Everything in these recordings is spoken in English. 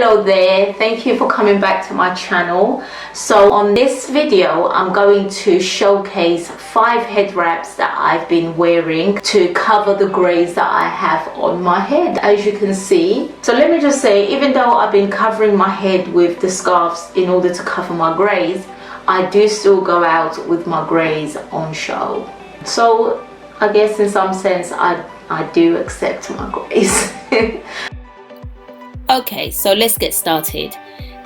Hello there, thank you for coming back to my channel. So on this video I'm going to showcase 5 head wraps that I've been wearing to cover the greys that I have on my head, as you can see. So let me just say, even though I've been covering my head with the scarves in order to cover my greys, I do still go out with my greys on show. So I guess in some sense I do accept my greys. Okay, so let's get started.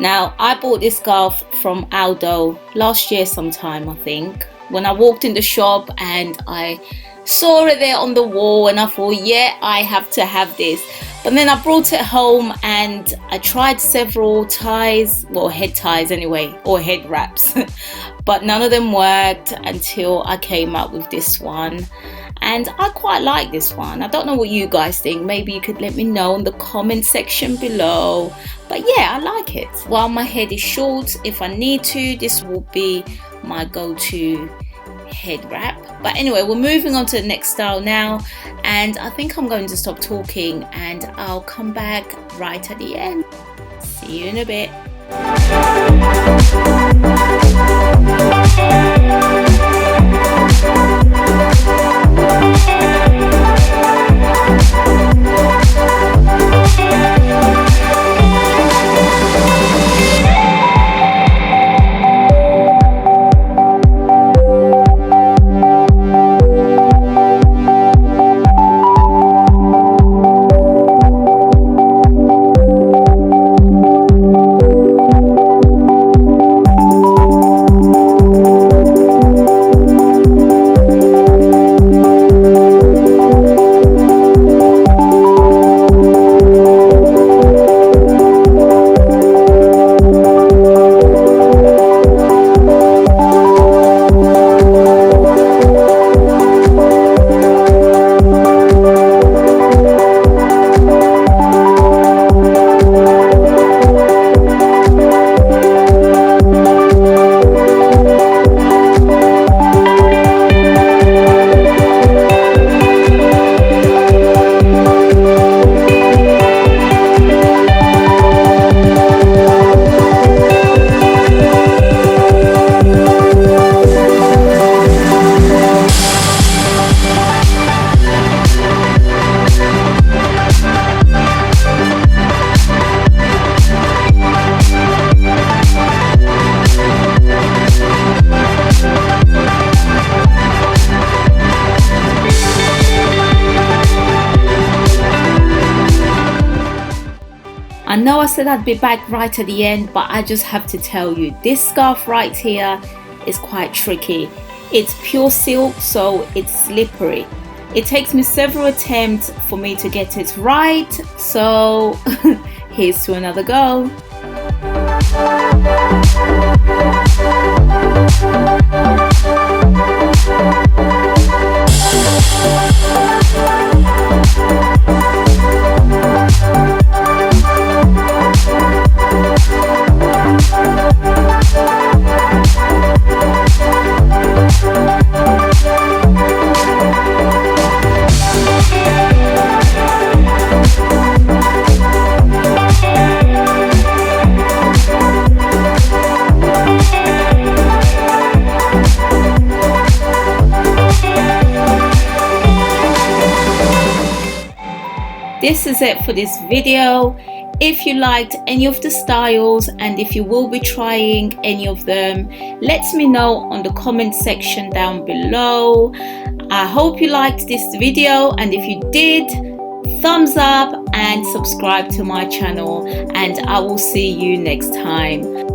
Now, I bought this scarf from Aldo last year sometime, I think, when I walked in the shop and I saw it there on the wall and I thought, yeah, I have to have this. But then I brought it home and I tried several ties, well, head ties anyway, or head wraps, but none of them worked until I came up with this one. And I quite like this one. I don't know what you guys think. Maybe you could let me know in the comment section below. But yeah, I like it. While my head is short, if I need to, this will be my go-to head wrap. But anyway, we're moving on to the next style now. And I think I'm going to stop talking and I'll come back right at the end. See you in a bit. I know I said I'd be back right at the end, but I just have to tell you, this scarf right here is quite tricky. It's pure silk, so it's slippery. It takes me several attempts for me to get it right, so here's to another go. This is it for this video. If you liked any of the styles and if you will be trying any of them, let me know on the comment section down below. I hope you liked this video, and if you did, thumbs up and subscribe to my channel, and I will see you next time.